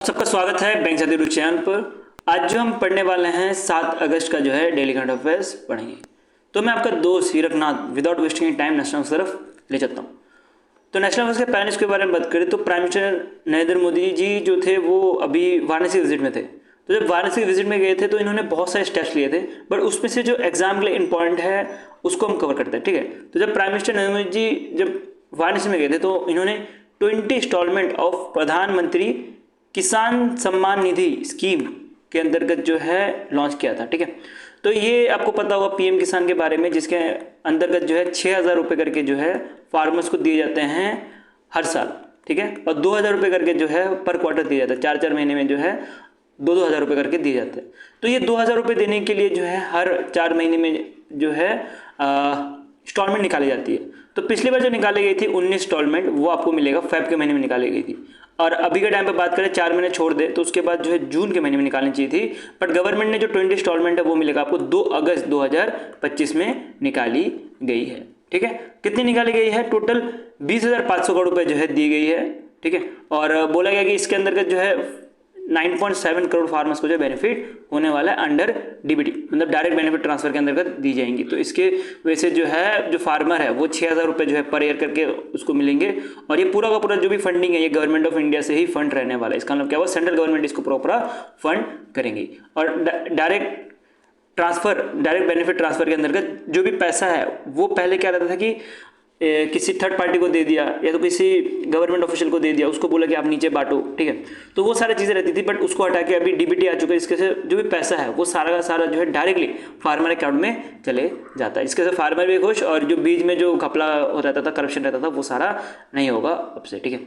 सबका स्वागत है बैंक साथी यूट्यूब चैनल पर। आज जो हम पढ़ने वाले हैं 7 अगस्त का जो है डेली करंट अफेयर्स पढ़ेंगे। तो मैं आपका दोस्त हीरकनाथ विदाउट वेस्टिंग टाइम नेशनल की तरफ ले चलता हूँ। तो नेशनल अफेयर्स के पहले इसके बारे में बात करें तो प्राइम मिनिस्टर नरेंद्र मोदी जी जो थे वो अभी वाराणसी विजिट में थे। तो जब वाराणसी विजिट में गए थे तो इन्होंने बहुत सारे स्टेप्स लिए थे, बट उसमें से जो एग्जाम के लिए इंपॉर्टेंट है उसको हम कवर करते हैं। ठीक है, तो जब प्राइम मिनिस्टर नरेंद्र मोदी जी जब वाराणसी में गए थे तो इन्होंने 20 इंस्टॉलमेंट ऑफ प्रधानमंत्री किसान सम्मान निधि स्कीम के अंतर्गत जो है लॉन्च किया था। ठीक है, तो ये आपको पता होगा पीएम किसान के बारे में, जिसके अंतर्गत जो है 6,000 रुपये करके जो है फार्मर्स को दिए जाते हैं हर साल। ठीक है, और 2,000 रुपये करके जो है पर क्वार्टर दिया जाता है। 4-4 महीने में जो है 2-2 हज़ार रुपये करके दिए जाते हैं। तो ये 2,000 रुपये देने के लिए जो है हर 4 महीने में जो है इंस्टॉलमेंट निकाली जाती है। तो पिछली बार जो निकाली गई थी 19 इंस्टॉलमेंट, वो आपको मिलेगा फेब के महीने में निकाली गई थी। और अभी के टाइम पे बात करें 4 महीने छोड़ दे तो उसके बाद जो है जून के महीने में निकालनी चाहिए थी, बट गवर्नमेंट ने जो 20 इंस्टॉलमेंट है वो मिलेगा आपको 2 अगस्त 2025 में निकाली गई है। ठीक है, कितनी निकाली गई है? टोटल 20,500 करोड़ रुपए जो है दी गई है। ठीक है, और बोला गया कि इसके अंतर्गत जो है 9.7 करोड़ फार्मर्स को जो बेनिफिट होने वाला है अंडर डीबीटी, मतलब डायरेक्ट बेनिफिट ट्रांसफर के अंतर्गत दी जाएंगी। तो इसके वजह से जो है जो फार्मर है वो 6,000 रुपये जो है पर ईयर करके उसको मिलेंगे। और ये पूरा का पूरा जो भी फंडिंग है ये गवर्नमेंट ऑफ इंडिया से ही फंड रहने वाला है। इसका मतलब क्या हुआ, सेंट्रल गवर्नमेंट इसको प्रॉपर फंड करेंगी। और डायरेक्ट बेनिफिट ट्रांसफर के अंतर्गत जो भी पैसा है वो पहले क्या रहता था कि किसी थर्ड पार्टी को दे दिया या तो किसी गवर्नमेंट ऑफिशियल को दे दिया, उसको बोला कि आप नीचे बांटो। ठीक है, तो वो सारी चीज़ें रहती थी, बट उसको हटा के अभी डीबीटी आ चुका है। इसके से जो भी पैसा है वो सारा का सारा जो है डायरेक्टली फार्मर अकाउंट में चले जाता है। इसके से फार्मर भी खुश, और जो बीच में जो घपला हो रहता था, करप्शन रहता था, वो सारा नहीं होगा अब से। ठीक है,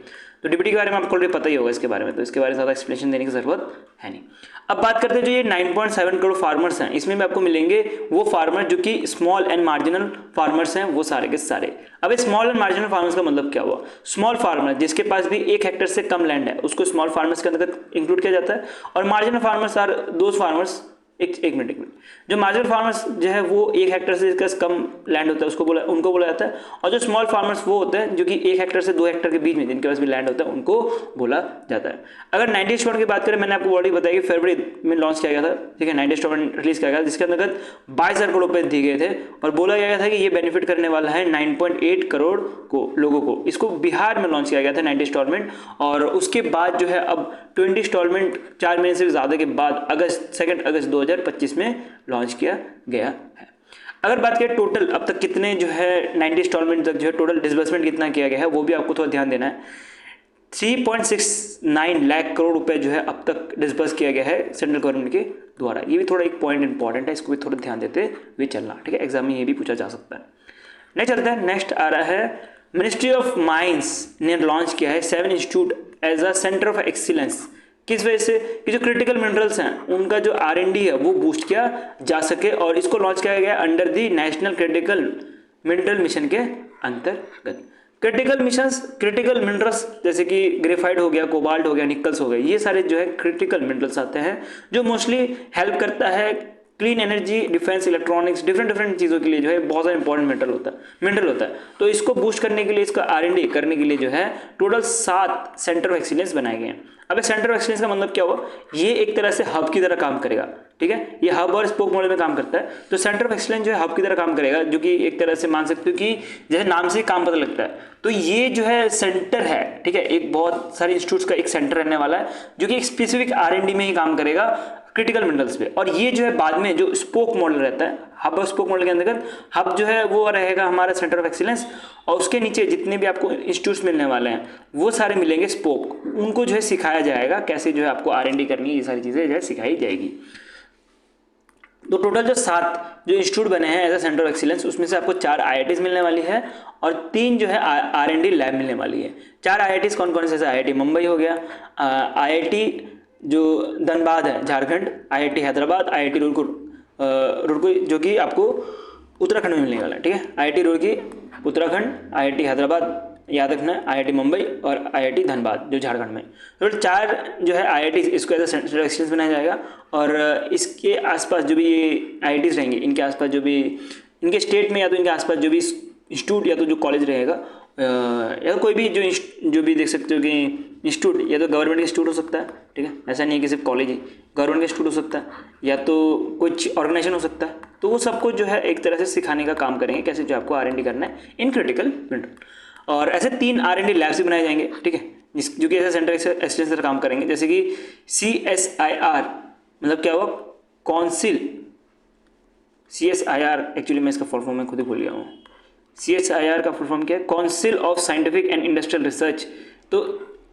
तो डीबीटी के बारे में आपको ऑलरेडी पता ही होगा इसके बारे में, तो इसके बारे में ज़्यादा एक्सप्लेनेशन देने की जरूरत है नहीं। अब बात करते हैं जो ये 9.7 करोड़ फार्मर्स हैं, इसमें भी आपको मिलेंगे वो फार्मर जो कि स्मॉल एंड मार्जिनल फार्मर्स हैं, वो सारे के सारे। अब स्मॉल एंड मार्जिनल फार्मर्स का मतलब क्या हुआ? स्मॉल फार्मर जिसके पास भी 1 हेक्टेयर से कम लैंड है उसको स्मॉल फार्मर्स के अंतर्गत इंक्लूड किया जाता है। और marginal farmers are those farmers, एक मिनट, जो मार्जिनल फार्मर्स जो है वो 1 हेक्टेयर से कम लैंड होता है उनको बोला जाता है। और जो स्मॉल फार्मर्स वो होते हैं जो कि 1 हेक्टेयर से 2 हेक्टेयर के बीच में जिनके पास भी लैंड होता है उनको बोला जाता है। अगर 90 इंस्टॉलमेंट की बात करें, मैंने आपको ऑलरेडी बताया कि फरवरी में लॉन्च किया गया था। ठीक है, 90 इंस्टॉलमेंट रिलीज किया गया जिसके अंतर्गत 22,000 करोड़ रुपए दिए गए थे, और बोला गया था कि ये बेनिफिट करने वाला है 9.8 करोड़ को लोगों को। इसको बिहार में लॉन्च किया गया था 90 इंस्टॉलमेंट, और उसके बाद जो है अब 20 इंस्टॉलमेंट 4 महीने से ज़्यादा के बाद 2 अगस्त 2025 में लॉन्च किया गया है। अगर बात करें टोटल अब तक कितने जो है 90 इंस्टॉलमेंट तक जो है टोटल डिसबर्समेंट कितना किया गया है, वो भी आपको थोड़ा ध्यान देना है। 3.69 लाख करोड़ रुपए जो है अब तक डिसबर्स किया गया है सेंट्रल गवर्नमेंट के द्वारा। ये भी थोड़ा एक पॉइंट इंपॉर्टेंट है, इसको भी थोड़ा ध्यान देते हुए चलना। ठीक है, एग्जाम में ये भी पूछा जा सकता है। नेक्स्ट चलता है, नेक्स्ट आ रहा है मिनिस्ट्री ऑफ माइंस ने लॉन्च किया है 7 institute as a centre of excellence. किस वजह से? कि जो क्रिटिकल मिनरल्स हैं उनका जो R&D है वो बूस्ट किया जा सके, और इसको लॉन्च किया गया under the national critical mineral mission के अंतर्गत। क्रिटिकल मिनरल्स जैसे कि ग्रेफाइट हो गया, कोबाल्ट हो गया, निकल्स हो गए, ये सारे जो है क्रिटिकल मिनरल्स आते हैं जो मोस्टली हेल्प करता है clean energy, defence, electronics, different चीज़ों के लिए जो है बहुत ज़्यादा इंपॉर्टेंट मिनरल होता है। तो इसको बूस्ट करने के लिए, इसका R&D करने के लिए जो है टोटल 7 सेंटर ऑफ एक्सीलेंस बनाए गए हैं। अब सेंटर ऑफ एक्सीलेंस का मतलब क्या हुआ? ये एक तरह से हब की तरह काम करेगा। ठीक है, ये हब और स्पोक मॉडल में काम करता है। तो सेंटर ऑफ एक्सीलेंस जो है हब की तरह काम करेगा, जो कि एक तरह से मान सकते हो कि जैसे नाम से ही काम पता लगता है। तो ये जो है सेंटर है, ठीक है, एक बहुत सारे इंस्टीट्यूट्स का एक सेंटर रहने वाला है जो कि एक स्पेसिफिक R&D में ही काम करेगा क्रिटिकल मिनरल्स पे। और ये जो है बाद में जो स्पोक मॉडल रहता है, हब और स्पोक मॉडल के अंतर्गत हब जो है वो रहेगा हमारा सेंटर ऑफ एक्सीलेंस, और उसके नीचे जितने भी आपको इंस्टीट्यूट्स मिलने वाले हैं वो सारे मिलेंगे स्पोक। उनको जो है सिखाया जाएगा कैसे जो है आपको R&D करनी है, ये सारी चीज़ें जो है सिखाई जाएगी। तो टोटल जो 7 जो इंस्टीट्यूट बने हैं as a centre of excellence, उसमें से आपको 4 IITs मिलने वाली है और 3 जो है R&D लैब मिलने वाली है। 4 IITs कौन कौन से? IIT मुंबई हो गया, IIT जो धनबाद है झारखंड, IIT हैदराबाद, IIT रुड़की जो कि आपको उत्तराखंड में मिलने वाला है। ठीक है, IIT रुड़की उत्तराखंड, IIT हैदराबाद याद रखना, IIT मुंबई और IIT धनबाद जो झारखंड में। तो 4 जो है IITs इसको as a centre of excellence बनाया जाएगा। और इसके आसपास जो भी ये IITs रहेंगे, इनके आसपास जो भी इनके स्टेट में या तो इनके आसपास जो भी इंस्टीट्यूट या तो जो कॉलेज रहेगा या कोई भी जो भी देख सकते हो कि इंस्टीट्यूट, या तो गवर्नमेंट इंस्टीट्यूट हो सकता है, ठीक है, ऐसा नहीं है कि सिर्फ कॉलेज ही, गवर्नमेंट इंस्टीट्यूट हो सकता है, या तो कुछ ऑर्गेनाइजेशन हो सकता है। तो वो सबको जो है एक तरह से सिखाने का काम करेंगे कैसे जो आपको R&D करना है इन क्रिटिकल मिनरल। और ऐसे 3 R&D लैब्स भी बनाए जाएंगे, ठीक है, जो कि ऐसे सेंटर एक्सीलेंस का काम करेंगे, जैसे कि CSIR मतलब क्या हुआ, काउंसिल, CSIR एक्चुअली मैं इसका फुल फॉर्म में खुद ही भूल गया हूँ। CSIR का फुल फॉर्म क्या है, council of scientific and industrial research. तो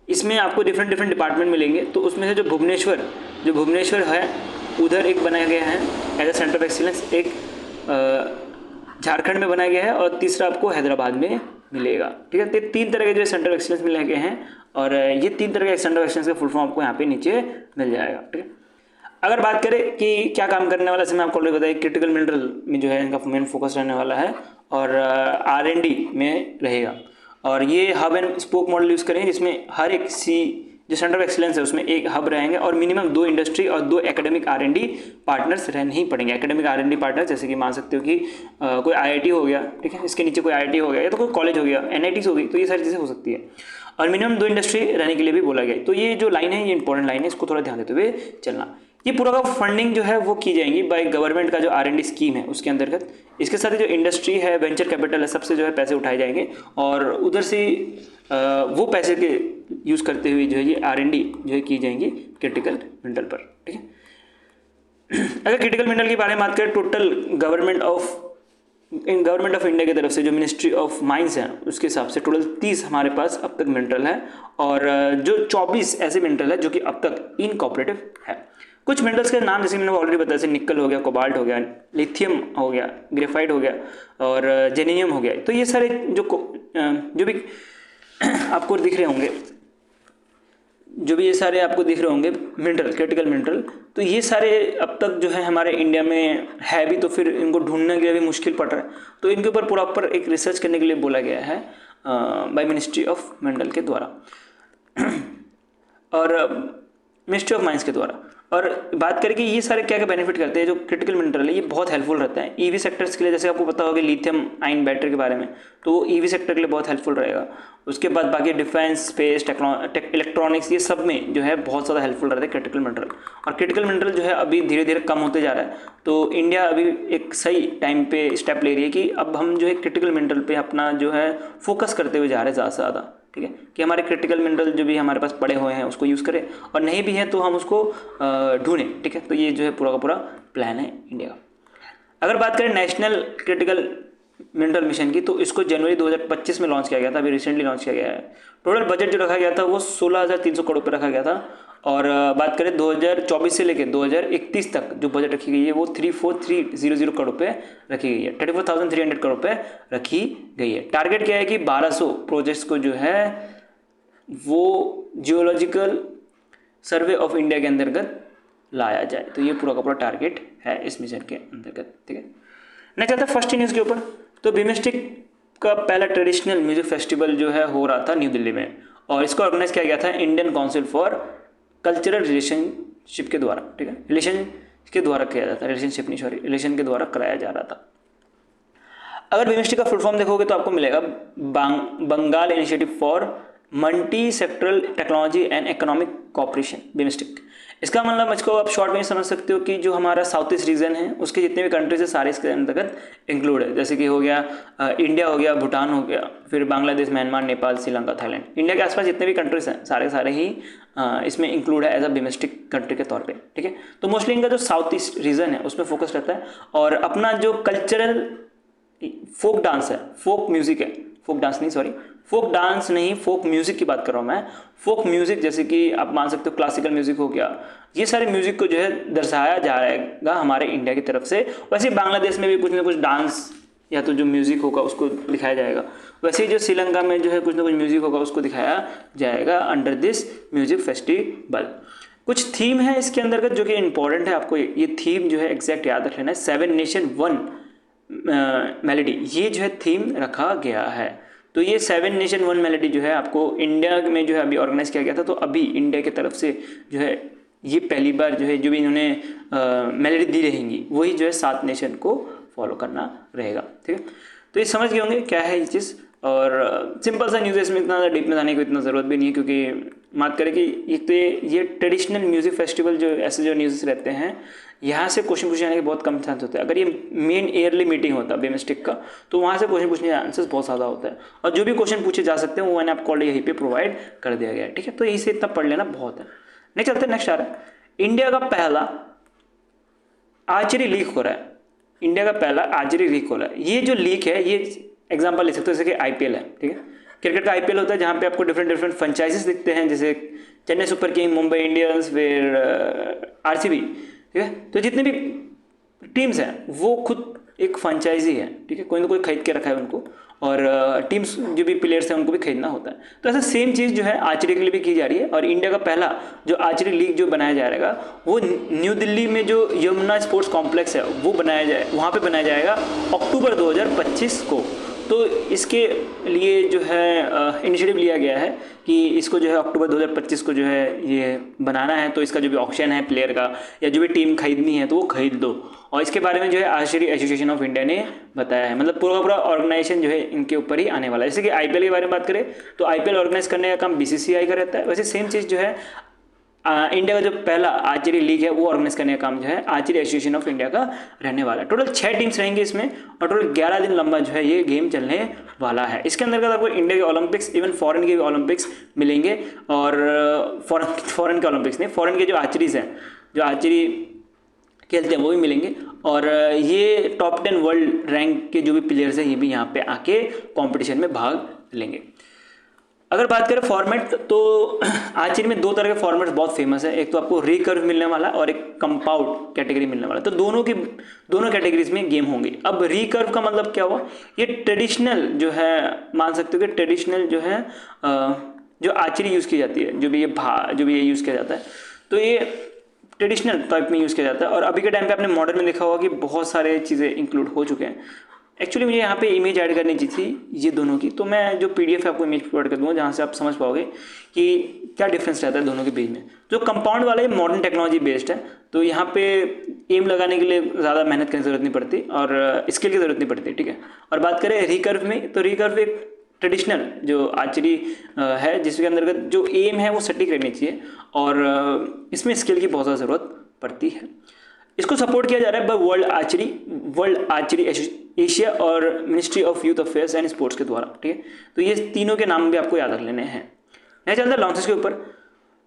इसमें आपको डिफरेंट डिपार्टमेंट मिलेंगे। तो उसमें से जो भुवनेश्वर है उधर एक बनाया गया है as a centre of excellence, एक झारखंड में बनाया गया है, और तीसरा आपको हैदराबाद में मिलेगा, ठीक है। तो 3 तरह के जो सेंटर ऑफ एक्सीलेंस मिले गए हैं, और ये 3 तरह के सेंटर ऑफ एक्सीलेंस का फुल फॉर्म आपको यहाँ पे नीचे मिल जाएगा, ठीक है। अगर बात करें कि क्या काम करने वाला, जैसे मैं आपको ऑलरेडी बताया, क्रिटिकल मिनरल में जो है इनका मेन फोकस रहने वाला है, और R&D में रहेगा। और ये hub and spoke model use करेंगे, जिसमें हर एक जो सेंटर ऑफ एक्सीलेंस है उसमें एक हब रहेंगे, और मिनिमम 2 इंडस्ट्री और 2 एकेडमिक R&D पार्टनर्स रहने ही पड़ेंगे। एकेडमिक R&D पार्टनर जैसे कि मान सकते हो कि कोई IIT हो गया, ठीक है, इसके नीचे कोई IIT हो गया, या तो कोई कॉलेज हो गया, NITs हो गई, तो ये सारी चीज़ें हो सकती है। और मिनिमम 2 इंडस्ट्री रहने के लिए भी बोला गया है। तो ये जो लाइन है ये इंपॉर्टेंट लाइन है, इसको थोड़ा ध्यान देते हुए चलना। ये पूरा का फंडिंग जो है वो की जाएंगी बाय गवर्नमेंट का जो R&D स्कीम है उसके अंतर्गत। इसके साथ ही जो इंडस्ट्री है, वेंचर कैपिटल है, सबसे जो है पैसे उठाए जाएंगे, और उधर से वो पैसे के यूज़ करते हुए जो है ये R&D जो है की जाएंगी क्रिटिकल मिनरल पर, ठीक है। अगर क्रिटिकल मिनरल के बारे में बात करें, टोटल गवर्नमेंट ऑफ इंडिया की तरफ से जो मिनिस्ट्री ऑफ माइंस है उसके हिसाब से टोटल 30 हमारे पास अब तक मिनरल है, और जो 24 ऐसे मिनरल है जो कि अब तक इनकॉपरेटिव है। कुछ मिनरल्स के नाम जैसे मैंने ऑलरेडी बताया, जैसे निकल हो गया, कोबाल्ट हो गया, लिथियम हो गया, ग्रेफाइट हो गया, और जेनेनियम हो गया। तो ये सारे जो भी आपको दिख रहे होंगे, ये सारे आपको दिख रहे होंगे मिनरल, क्रिटिकल मिनरल, तो ये सारे अब तक जो है हमारे इंडिया में है भी, तो फिर इनको ढूंढने के लिए भी मुश्किल पड़ रहा है। तो इनके ऊपर प्रॉपर एक रिसर्च करने के लिए बोला गया है बाय मिनिस्ट्री ऑफ मिनरल के द्वारा और मिनिस्ट्री ऑफ माइंस के द्वारा। और बात करें कि ये सारे क्या क्या बेनिफिट करते हैं, जो क्रिटिकल मिनरल है ये बहुत हेल्पफुल रहता है ईवी सेक्टर्स के लिए। जैसे आपको पता होगा लिथियम आयन बैटरी के बारे में, तो वो ईवी सेक्टर के लिए बहुत हेल्पफुल रहेगा। उसके बाद बाकी डिफेंस, स्पेस, इलेक्ट्रॉनिक्स, ये सब में जो है बहुत ज़्यादा हेल्पफुल रहता है क्रिटिकल मिनरल। और क्रिटिकल मिनरल जो है अभी धीरे धीरे कम होते जा रहा है, तो इंडिया अभी एक सही टाइम पे स्टेप ले रही है कि अब हम जो है क्रिटिकल मिनरल पे अपना जो है फोकस करते हुए जा रहे हैं ज़्यादा से ज़्यादा, ठीक है, कि हमारे क्रिटिकल मिनरल जो भी हमारे पास पड़े हुए हैं उसको यूज़ करें, और नहीं भी है तो हम उसको ढूंढें, ठीक है। तो ये जो है पूरा का पूरा प्लान है इंडिया का। अगर बात करें नेशनल क्रिटिकल मिनरल मिशन की, तो इसको जनवरी 2025 में लॉन्च किया गया था, अभी रिसेंटली लॉन्च किया गया है। टोटल बजट जो रखा गया था वो 16,300 करोड़ रुपये रखा गया था। और बात करें 2024 से लेकर 2031 तक जो बजट रखी गई है वो 34,300 करोड़ रुपये रखी गई है, 34,300 करोड़ रुपये रखी गई है। टारगेट क्या है कि 1200 प्रोजेक्ट्स को जो है वो जियोलॉजिकल सर्वे ऑफ इंडिया के अंतर्गत लाया जाए। तो ये पूरा का पूरा टारगेट है इस मिशन के अंतर्गत, ठीक है। नेक्स्ट आता है फर्स्ट न्यूज़ के ऊपर। तो बिमस्टेक का पहला ट्रेडिशनल म्यूजिक फेस्टिवल जो है हो रहा था न्यू दिल्ली में, और इसको ऑर्गेनाइज किया गया था Indian council for cultural relationship के द्वारा, ठीक है, रिलेशन के द्वारा किया जाता है, रिलेशनशिप नहीं सॉरी रिलेशन के द्वारा कराया जा रहा था। अगर बिमस्टेक का फुल फॉर्म देखोगे तो आपको मिलेगा Bengal initiative for multi sectoral technology and economic cooperation, BIMSTEC. इसका मतलब इसको आप शॉर्ट में समझ सकते हो कि जो हमारा साउथ ईस्ट रीजन है उसके जितने भी कंट्रीज है सारे इसके अंतर्गत इंक्लूड है। जैसे कि हो गया इंडिया हो गया, भूटान हो गया, फिर Bangladesh, Myanmar, Nepal, Sri Lanka, Thailand. India के आसपास जितने भी कंट्रीज हैं सारे ही इसमें इंक्लूड है एज अ बिमस्टेक कंट्री के तौर पे, ठीक है। तो मोस्टली इनका जो साउथ ईस्ट रीजन है उसमें फोकस रहता है, और अपना जो कल्चरल फोक डांस है, फोक म्यूजिक है, फोक डांस नहीं सॉरी फोक डांस नहीं, फोक म्यूजिक की बात कर रहा हूँ मैं। फोक म्यूजिक जैसे कि आप मान सकते हो क्लासिकल म्यूजिक हो गया, ये सारे म्यूजिक को जो है दर्शाया जाएगा हमारे इंडिया की तरफ से। वैसे बांग्लादेश में भी कुछ ना कुछ डांस या तो जो म्यूजिक होगा उसको दिखाया जाएगा, वैसे ही जो श्रीलंका में जो है कुछ ना कुछ म्यूजिक होगा उसको दिखाया जाएगा अंडर दिस म्यूजिक फेस्टिवल। कुछ थीम है इसके अंतर्गत जो कि इंपॉर्टेंट है, आपको ये थीम जो है एग्जैक्ट याद रख लेना है। 7 नेशन 1 मेलेडी, ये जो है थीम रखा गया है। तो ये 7 नेशन 1 मेलेडी जो है आपको इंडिया में जो है अभी ऑर्गेनाइज किया गया था। तो अभी इंडिया की तरफ से जो है ये पहली बार जो है जो भी इन्होंने मेलेडी दी रहेंगी वही जो है 7 नेशन को फॉलो करना रहेगा, ठीक है। तो ये समझ गए होंगे क्या है ये चीज़। और सिंपल सा न्यूज़ है, इसमें इतना डीप में जाने की इतना ज़रूरत भी नहीं है, क्योंकि बात करें कि एक तो ये ट्रेडिशनल म्यूज़िक फेस्टिवल जो ऐसे जो न्यूज़ रहते हैं, यहाँ से क्वेश्चन पूछने जाने के बहुत कम चांस होते हैं। अगर ये मेन ईयरली मीटिंग होता है बेमिस्टिक का, तो वहाँ से क्वेश्चन पूछने के चांसेस बहुत ज़्यादा होता है, और जो भी क्वेश्चन पूछे जा सकते हैं वो मैंने आपको ऑलरेडी यहीं पे प्रोवाइड कर दिया गया है, ठीक है। तो यहीं से इतना पढ़ लेना बहुत है। नहीं चलते, नेक्स्ट आ रहा है, इंडिया का पहला आर्चरी लीग हो रहा है। इंडिया का पहला आर्चरी लीग हो रहा है। ये जो लीग है, ये एग्जांपल ले सकते हो जैसे कि आईपीएल है, ठीक है। क्रिकेट का आईपीएल होता है जहाँ पे आपको डिफरेंट फ्रेंचाइजीज दिखते हैं, जैसे Chennai super king, Mumbai Indians, फिर आरसीबी, ठीक है। तो जितने भी टीम्स हैं वो खुद एक फ्रेंचाइजी है, ठीक है। कोई ना कोई खरीद के रखा है उनको, और टीम्स जो भी प्लेयर्स हैं उनको भी खरीदना होता है। तो ऐसा सेम चीज़ जो है आर्चरी के लिए भी की जा रही है, और इंडिया का पहला जो आर्चरी लीग जो बनाया जाएगा वो न्यू दिल्ली में जो यमुना स्पोर्ट्स कॉम्प्लेक्स है वो वहाँ पे बनाया जाएगा अक्टूबर 2025 को। तो इसके लिए जो है इनिशिएटिव लिया गया है कि इसको जो है अक्टूबर 2025 को जो है ये बनाना है। तो इसका जो भी ऑक्शन है प्लेयर का, या जो भी टीम खरीदनी है तो वो खरीद दो, और इसके बारे में जो है आर्चरी एसोसिएशन ऑफ इंडिया ने बताया है। मतलब पूरा ऑर्गेनाइजेशन जो है इनके ऊपर ही आने वाला है। जैसे कि आईपीएल के बारे में बात करें तो आईपीएल ऑर्गेनाइज करने का काम बीसीसीआई का रहता है, वैसे सेम चीज़ जो है इंडिया का जो पहला आर्चरी लीग है वो ऑर्गेनाइज करने का काम जो है आर्चरी एसोसिएशन ऑफ इंडिया का रहने वाला है। टोटल 6 टीम्स रहेंगे इसमें, और टोटल 11 दिन लंबा जो है ये गेम चलने वाला है। इसके अंतर्गत आपको इंडिया के ओलंपिक्स, इवन फॉरेन के भी ओलंपिक्स मिलेंगे, और फॉरेन के ओलंपिक्स नहीं, फॉरेन के जो आर्चरीज हैं, जो आर्चरी खेलते हैं वो भी मिलेंगे, और ये टॉप 10 वर्ल्ड रैंक के जो भी प्लेयर्स हैं ये भी यहाँ पे आके कॉम्पिटिशन में भाग लेंगे। अगर बात करें फॉर्मेट, तो आर्चरी में 2 तरह के फॉर्मेट्स बहुत फेमस है। एक तो आपको रिकर्व मिलने वाला और एक कंपाउंड कैटेगरी मिलने वाला। तो दोनों कैटेगरीज में गेम होंगे। अब रिकर्व का मतलब क्या हुआ, ये ट्रेडिशनल जो है, मान सकते हो कि ट्रेडिशनल जो है जो आर्चरी यूज़ की जाती है, जो भी ये यूज़ किया जाता है, तो ये ट्रेडिशनल टाइप में यूज़ किया जाता है। और अभी के टाइम पे आपने मॉडर्न में देखा होगा कि बहुत सारे चीज़ें इंक्लूड हो चुके हैं। एक्चुअली मुझे यहाँ पे इमेज ऐड करनी चाहिए थी ये दोनों की, तो मैं जो पीडीएफ है आपको इमेज प्रोवाइड कर दूँगा जहाँ से आप समझ पाओगे कि क्या डिफरेंस रहता है दोनों के बीच में। जो कंपाउंड वाला है मॉडर्न टेक्नोलॉजी बेस्ड है, तो यहाँ पे एम लगाने के लिए ज़्यादा मेहनत करने की ज़रूरत नहीं पड़ती और स्किल की ज़रूरत नहीं पड़ती, ठीक है। और बात करें रिकर्व में, तो रिकर्व एक ट्रेडिशनल जो आर्चरी है जिसके अंतर्गत जो एम है वो सटीक रहनी चाहिए, और इसमें स्किल की बहुत ज़्यादा ज़रूरत पड़ती है। इसको सपोर्ट किया जा रहा है बाय वर्ल्ड आर्चरी एशिया और ministry of youth affairs and sports के द्वारा, ठीक है। तो ये तीनों के नाम भी आपको याद रख लेने हैं। मैं चलता लॉन्चेस के ऊपर,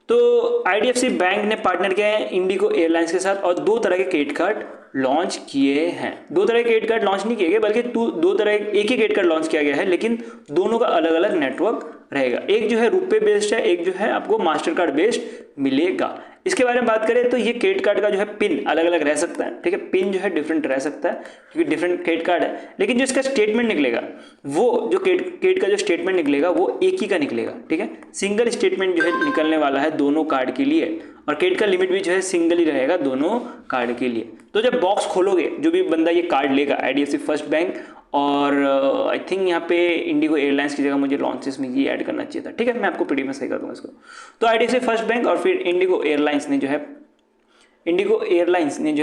तो आईडीएफसी बैंक ने पार्टनर किया है इंडिगो एयरलाइंस के साथ, और 2 तरह के क्रेडिट कार्ड लॉन्च किए हैं। 2 तरह के क्रेडिट कार्ड लॉन्च नहीं किए गए, बल्कि 2 तरह एक ही क्रेडिट कार्ड लॉन्च किया गया है, लेकिन दोनों का अलग अलग नेटवर्क रहेगा। एक जो है रुपे बेस्ड है, एक जो है आपको मास्टर कार्ड बेस्ड मिलेगा। इसके बारे में बात करें तो ये क्रेडिट कार्ड का जो है पिन अलग अलग रह सकता है, ठीक है। पिन जो है डिफरेंट रह सकता है क्योंकि डिफरेंट क्रेडिट कार्ड है, लेकिन जो इसका स्टेटमेंट निकलेगा, वो जो क्रेडिट का जो स्टेटमेंट निकलेगा वो एक ही का निकलेगा, ठीक है। सिंगल स्टेटमेंट जो है निकलने वाला है दोनों कार्ड के लिए, और क्रेडिट का लिमिट भी जो है सिंगल ही रहेगा दोनों कार्ड के लिए। तो जब बॉक्स खोलोगे, जो भी बंदा ये कार्ड लेगा, आईडीएफसी फर्स्ट बैंक और आई थिंक यहाँ पे इंडिगो एयरलाइंस की जगह मुझे लॉन्चेस में ये ऐड करना चाहिए था, ठीक है। मैं आपको पीडीएफ में सही कर दूंगा इसको। तो आईडीएफसी फर्स्ट बैंक और फिर इंडिगो एयरलाइंस ने जो है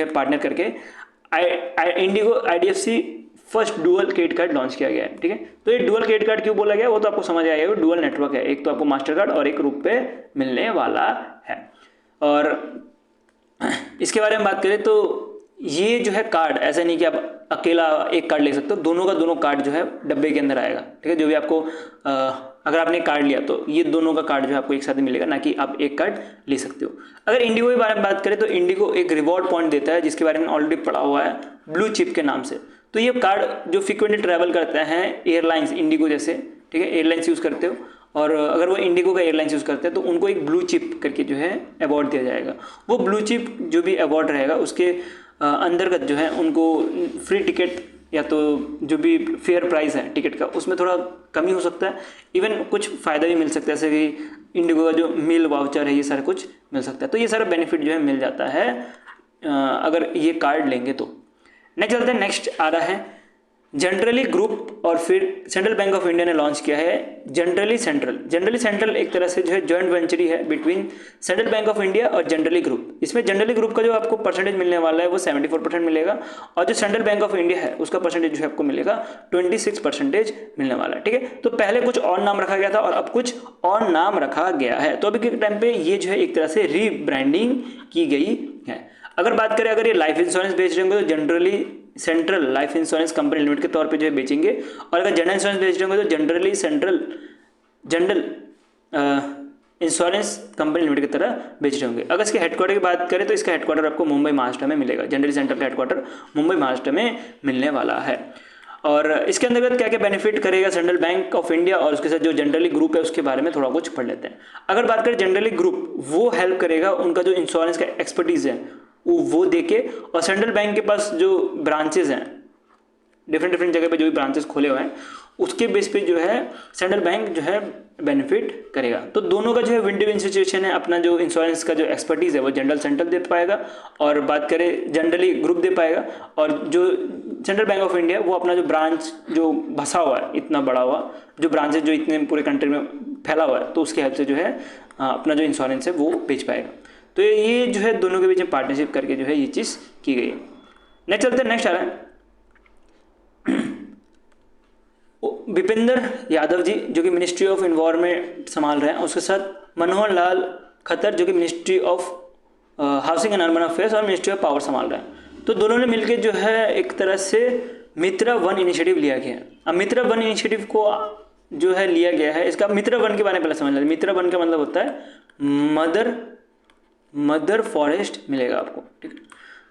पार्टनर करके Indigo IDFC first dual credit card launch किया गया है, ठीक है। तो ये डुअल क्रेडिट कार्ड क्यों बोला गया वो तो आपको समझ आएगा, वो डुअल नेटवर्क है, एक तो आपको मास्टर कार्ड और एक रुपए मिलने वाला है। और इसके बारे में बात करें तो ये जो है कार्ड ऐसा नहीं कि आप अकेला एक कार्ड ले सकते हो, दोनों का दोनों कार्ड जो है डब्बे के अंदर आएगा, ठीक है। जो भी आपको अगर आपने कार्ड लिया तो ये दोनों का कार्ड जो है आपको एक साथ मिलेगा, ना कि आप एक कार्ड ले सकते हो। अगर इंडिगो के बारे में बात करें तो इंडिगो एक रिवॉर्ड पॉइंट देता है जिसके बारे में ऑलरेडी पढ़ा हुआ है, ब्लू चिप के नाम से। तो ये कार्ड जो फ्रिक्वेंटली ट्रैवल करते हैं एयरलाइंस इंडिगो जैसे, ठीक है, एयरलाइंस यूज़ करते हो, और अगर वो इंडिगो का एयरलाइंस यूज़ करते हैं तो उनको एक ब्लू चिप करके जो है अवार्ड दिया जाएगा। वो ब्लू चिप जो भी अवार्ड रहेगा उसके अंतर्गत जो है उनको फ्री टिकट या तो जो भी फेयर प्राइस है टिकट का उसमें थोड़ा कमी हो सकता है, इवन कुछ फ़ायदा भी मिल सकता है, जैसे कि इंडिगो का जो मील वाउचर है ये सारा कुछ मिल सकता है। तो ये सारा बेनिफिट जो है मिल जाता है अगर ये कार्ड लेंगे तो। नेक्स्ट चलते हैं, नेक्स्ट आ रहा है जनरली ग्रुप और फिर सेंट्रल बैंक ऑफ इंडिया ने लॉन्च किया है जनरली सेंट्रल एक तरह से जो है जॉइंट वेंचर है between central bank of India और जनरली ग्रुप। इसमें जनरली ग्रुप का जो आपको परसेंटेज मिलने वाला है वो 74% मिलेगा और जो सेंट्रल बैंक ऑफ इंडिया है उसका परसेंटेज जो है आपको मिलेगा 26% मिलने वाला है। ठीक है, तो पहले कुछ और नाम रखा गया था और अब कुछ और नाम रखा गया है। तो अभी के टाइम पे ये जो है एक तरह से रीब्रांडिंग की गई है। अगर बात करें, अगर ये लाइफ इंश्योरेंस बेच रहे होंगे तो generally central life insurance company limited के तौर पे जो है बेचेंगे, और अगर जनरल इंश्योरेंस बेच रहे होंगे तो generally general insurance company limited की तरह बेच रहे होंगे। अगर इसके हेडक्वार्टर की बात करें तो इसका हेडक्वार्टर आपको मुंबई महाराष्ट्र में मिलेगा। जनरली सेंट्रल का हेडक्वार्टर मुंबई महाराष्ट्र में मिलने वाला है। और इसके अंतर्गत क्या क्या बेनिफिट करेगा सेंट्रल बैंक ऑफ इंडिया और उसके साथ जो जनरली ग्रुप है उसके बारे में थोड़ा कुछ पढ़ लेते हैं। अगर बात करें जनरली ग्रुप, वो हेल्प करेगा, उनका जो इंश्योरेंस का एक्सपर्टीज है वो देके, और सेंट्रल बैंक के पास जो ब्रांचेज हैं डिफरेंट जगह पे जो भी ब्रांचेस खोले हुए हैं उसके बेस पे जो है सेंट्रल बैंक जो है बेनिफिट करेगा। तो दोनों का जो है विन टू विन सिचुएशन है। अपना जो इंश्योरेंस का जो एक्सपर्टीज है वो जनरल सेंट्रल दे पाएगा, और बात करें जनरली ग्रुप दे पाएगा, और जो सेंट्रल बैंक ऑफ इंडिया वो अपना जो ब्रांच जो बसा हुआ है, इतना बड़ा हुआ जो ब्रांचेज जो इतने पूरे कंट्री में फैला हुआ है, तो उसके हेल्प से जो है अपना जो इंश्योरेंस है वो बेच पाएगा। तो ये जो है दोनों के बीच में पार्टनरशिप करके जो है ये चीज़ की गई है। नेक्स्ट चलते हैं, नेक्स्ट आ रहा है विपिंदर यादव जी जो कि मिनिस्ट्री ऑफ इन्वायरमेंट संभाल रहे हैं, उसके साथ मनोहर लाल खट्टर जो कि ministry of housing and urban affairs और मिनिस्ट्री ऑफ पावर संभाल रहे हैं। तो दोनों ने मिलकर जो है एक तरह से मित्रा वन इनिशिएटिव लिया गया है। अब मित्रा वन इनिशिएटिव को जो है लिया गया है, इसका मित्रा वन के बारे में पहले समझ लेते हैं। मित्रा वन का मतलब होता है मदर फॉरेस्ट मिलेगा आपको। ठीक है,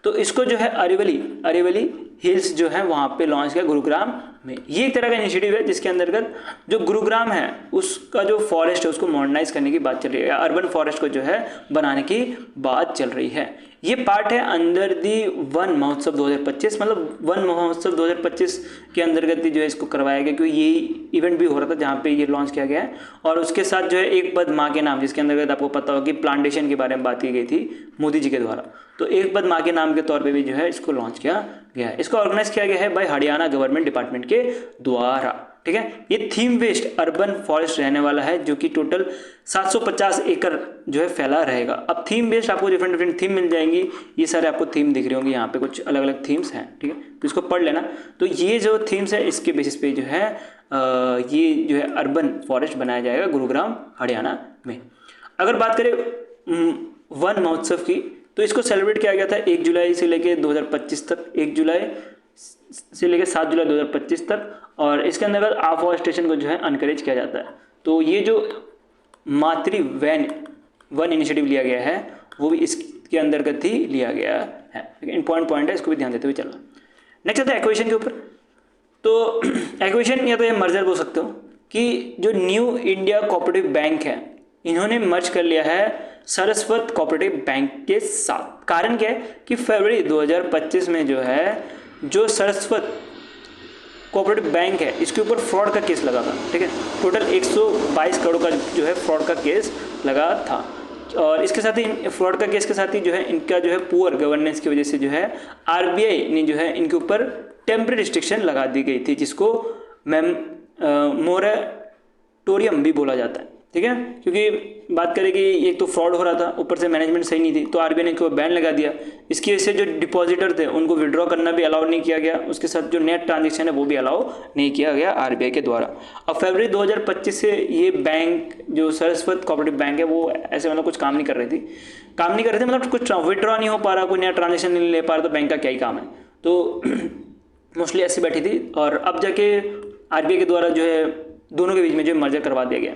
तो इसको जो है अरेवली हिल्स जो है वहाँ पे लॉन्च किया गुरुग्राम में। ये एक तरह का इनिशिएटिव है जिसके अंतर्गत जो गुरुग्राम है उसका जो फॉरेस्ट है उसको मॉडर्नाइज करने की बात चल रही है, या अर्बन फॉरेस्ट को जो है बनाने की बात चल रही है। ये पार्ट है अंडर दी वन महोत्सव 2025, मतलब वन महोत्सव 2025 के अंतर्गत जो है इसको करवाया गया, क्योंकि ये इवेंट भी हो रहा था जहाँ पे ये लॉन्च किया गया है। और उसके साथ जो है एक पद माँ के नाम, जिसके अंतर्गत आपको पता होगा कि प्लांटेशन के बारे में बात की गई थी मोदी जी के द्वारा, तो एक पद माँ के नाम के तौर पे भी जो है इसको लॉन्च किया गया है। इसको ऑर्गेनाइज किया गया है बाय हरियाणा गवर्नमेंट डिपार्टमेंट के द्वारा। ठीक है, ये थीम बेस्ड अर्बन फॉरेस्ट रहने वाला है जो कि टोटल 750 एकड़ जो है फैला रहेगा। अब थीम बेस्ड आपको डिफरेंट थीम मिल जाएंगी, ये सारे आपको थीम दिख रही होंगी, यहाँ पे कुछ अलग अलग थीम्स हैं। ठीक है, तो इसको पढ़ लेना। तो ये जो थीम्स है इसके बेसिस पे जो है ये जो है अर्बन फॉरेस्ट बनाया जाएगा गुरुग्राम हरियाणा में। अगर बात करें वन महोत्सव की, तो इसको सेलिब्रेट किया गया था 1 जुलाई से लेकर 2025 तक, 1 जुलाई से लेकर 7 जुलाई 2025 तक, और इसके अंतर्गत अफॉरेस्टेशन को जो है अनकरेज किया जाता है। तो ये जो मातृ वन इनिशिएटिव लिया गया है वो भी इसके अंतर्गत ही लिया गया है। इंपॉर्टेंट पॉइंट है, इसको भी ध्यान देते हुए चलना। नेक्स्ट आता है एक्वेशन के ऊपर। तो एक्वेशन या तो ये मर्जर बोल सकते हो कि जो न्यू इंडिया कोऑपरेटिव बैंक है इन्होंने मर्ज कर लिया है सरस्वत कोऑपरेटिव बैंक के साथ। कारण क्या है कि फरवरी 2025 में जो है जो सरस्वत कोऑपरेटिव बैंक है इसके ऊपर फ्रॉड का केस लगा था। ठीक है, टोटल 122 करोड़ का जो है फ्रॉड का केस लगा था, और इसके साथ ही फ्रॉड का केस के साथ ही जो है इनका जो है पुअर गवर्नेंस की वजह से जो है आरबीआई ने जो है इनके ऊपर टेम्परेरी रिस्ट्रिक्शन लगा दी गई थी, जिसको मोरेटोरियम भी बोला जाता है। ठीक है, क्योंकि बात करें कि एक तो फ्रॉड हो रहा था, ऊपर से मैनेजमेंट सही नहीं थी, तो आरबीआई ने इनको बैन लगा दिया। इसकी वजह से जो डिपॉजिटर थे उनको विड्रॉ करना भी अलाउ नहीं किया गया, उसके साथ जो नेट ट्रांजेक्शन है वो भी अलाउ नहीं किया गया आरबीआई के द्वारा। अब फरवरी 2025 से ये बैंक जो सरस्वत कोऑपरेटिव बैंक है वो ऐसे मतलब कुछ काम नहीं कर रही थी, मतलब कुछ विड्रॉ नहीं हो पा रहा, कोई नया ट्रांजेक्शन नहीं ले पा रहा, तो बैंक का क्या ही काम है। तो मोस्टली ऐसे बैठी थी, और अब जाके आरबीआई के द्वारा जो है दोनों के बीच में जो मर्जर करवा दिया गया,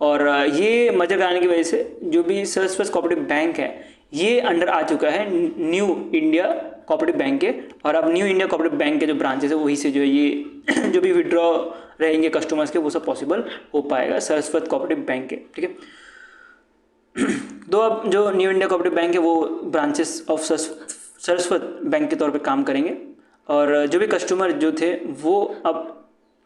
और ये मर्जर कराने की वजह से जो भी सरस्वत कोऑपरेटिव बैंक है ये अंडर आ चुका है न्यू इंडिया कोऑपरेटिव बैंक के, और अब न्यू इंडिया कोऑपरेटिव बैंक के जो ब्रांचेस है वही से जो है ये जो भी विड्रॉ रहेंगे कस्टमर्स के वो सब पॉसिबल हो पाएगा सरस्वत कोऑपरेटिव बैंक के। ठीक है, तो अब जो न्यू इंडिया कोऑपरेटिव बैंक है वो ब्रांचेस ऑफ सरस्वत बैंक के तौर पे काम करेंगे, और जो भी कस्टमर जो थे वो अब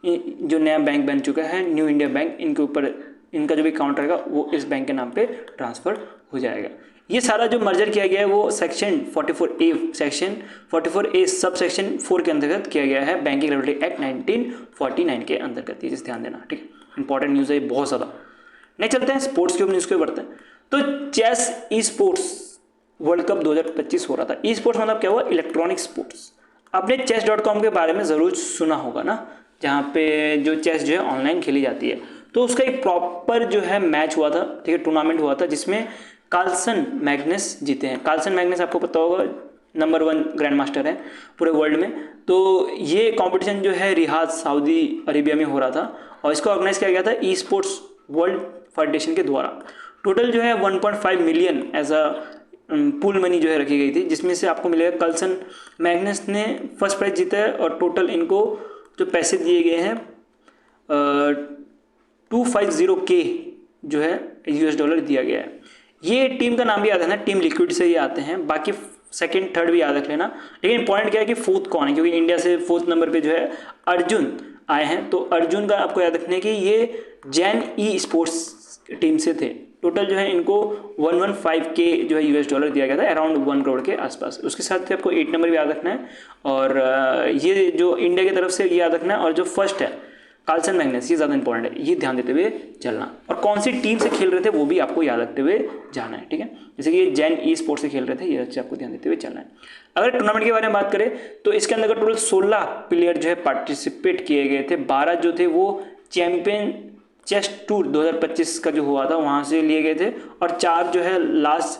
जो नया बैंक बन चुका है न्यू इंडिया बैंक, इनके ऊपर इनका जो भी अकाउंट रहेगा वो इस बैंक के नाम पे ट्रांसफ़र हो जाएगा। ये सारा जो मर्जर किया गया है वो सेक्शन 44A सब सेक्शन 4 के अंतर्गत किया गया है, बैंकिंग रेगुलेटरी एक्ट 1949 के अंतर्गत। ये चीज़ ध्यान देना, ठीक है, इंपॉर्टेंट न्यूज़ है बहुत ज़्यादा। नहीं चलते हैं स्पोर्ट्स के ऊपर, न्यूज़ के ऊपर बढ़ते हैं। तो chess esports world cup 2025 हो रहा था। ई स्पोर्ट्स मतलब क्या हुआ, इलेक्ट्रॉनिक स्पोर्ट्स। आपने chess.com के बारे में ज़रूर सुना होगा ना, जहाँ पे जो चेस जो है ऑनलाइन खेली जाती है। तो उसका एक प्रॉपर जो है मैच हुआ था, ठीक है, टूर्नामेंट हुआ था, जिसमें कार्लसन मैग्नस जीते हैं। कार्लसन मैग्नस आपको पता होगा नंबर 1 ग्रैंड मास्टर है पूरे वर्ल्ड में। तो ये कंपटीशन जो है रियाद सऊदी अरेबिया में हो रहा था और इसको ऑर्गेनाइज किया गया था ई स्पोर्ट्स वर्ल्ड फेडरेशन के द्वारा। टोटल जो है 1.5 million as a pool money जो है रखी गई थी, जिसमें से आपको मिलेगा कार्लसन मैग्नस ने फर्स्ट प्राइज जीता है और टोटल इनको जो पैसे दिए गए हैं 250K जो है $US दिया गया है। ये टीम का नाम भी याद है ना, टीम लिक्विड से ये आते हैं, बाकी सेकंड थर्ड भी याद रख लेना। लेकिन पॉइंट क्या है कि फोर्थ कौन है, क्योंकि इंडिया से फोर्थ नंबर पे जो है अर्जुन आए हैं। तो अर्जुन का आपको याद रखना है कि ये जैन ई स्पोर्ट्स टीम से थे। टोटल जो है इनको 115K जो है $US दिया गया था, अराउंड 1 करोड़ के आसपास। उसके साथ आपको 8 नंबर भी याद रखना है और ये जो इंडिया की तरफ से ये याद रखना है। और जो फर्स्ट है कार्लसन मैग्नस, ये ज़्यादा इंपॉर्टेंट है, ये ध्यान देते हुए चलना। और कौन सी टीम से खेल रहे थे वो भी आपको याद रखते हुए जाना है, ठीक है। जैसे कि ये जैन ई स्पोर्ट्स से खेल रहे थे, ये अच्छे आपको ध्यान देते हुए चलना है। अगर टूर्नामेंट के बारे में बात करें तो इसके अंदर टोटल 16 प्लेयर जो है पार्टिसिपेट किए गए थे। 12 जो थे वो चैंपियन चेस टूर 2025 का जो हुआ था वहाँ से लिए गए थे और 4 जो है लास्ट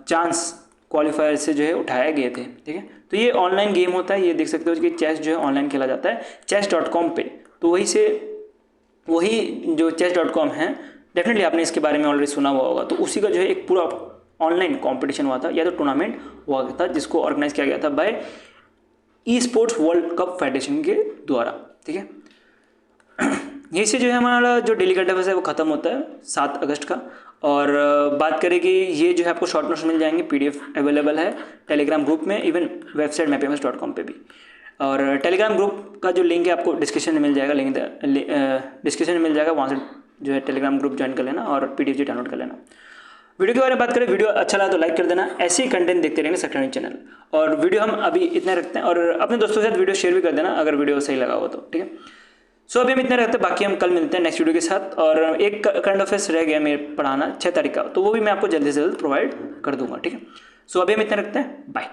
चांस क्वालिफायर से जो है उठाए गए थे, ठीक है। तो ये ऑनलाइन गेम होता है, ये देख सकते हो कि चेस जो है ऑनलाइन खेला जाता है chess.com पे। तो वही जो chess.com है, डेफिनेटली आपने इसके बारे में ऑलरेडी सुना हुआ होगा। तो उसी का जो है एक पूरा ऑनलाइन कंपटीशन हुआ था या तो टूर्नामेंट हुआ था, जिसको ऑर्गेनाइज किया गया था by esports world cup federation के द्वारा, ठीक है। यही से जो है हमारा जो डेली करंट अफेयर्स है वो खत्म होता है 7 अगस्त का। और बात करें कि ये जो है आपको शॉर्ट नोट्स मिल जाएंगे, PDF अवेलेबल है टेलीग्राम ग्रुप में, इवन वेबसाइट mapfamous.com पे भी। और टेलीग्राम ग्रुप का जो लिंक है आपको डिस्क्रिप्शन में मिल जाएगा, लिंक डिस्क्रिप्शन में मिल जाएगा, वहाँ से जो है टेलीग्राम ग्रुप ज्वाइन कर लेना और PDF जी डाउनलोड कर लेना। वीडियो के बारे में बात करें, वीडियो अच्छा लगा तो लाइक कर देना, ऐसे ही कंटेंट देखते रहेंगे सक्सेना चैनल। और वीडियो हम अभी इतना रखते हैं और अपने दोस्तों के साथ वीडियो शेयर भी कर देना अगर वीडियो सही लगा हो तो, ठीक है। सो अभी हम इतना रखते हैं, बाकी हम कल मिलते हैं नेक्स्ट वीडियो के साथ। और एक करंट अफेयर्स रह गया मेरे पढ़ाना 6 तारीख का, तो वो भी मैं आपको जल्दी से जल्द प्रोवाइड कर दूंगा, ठीक है। सो अभी हम इतना रखते हैं, बाय।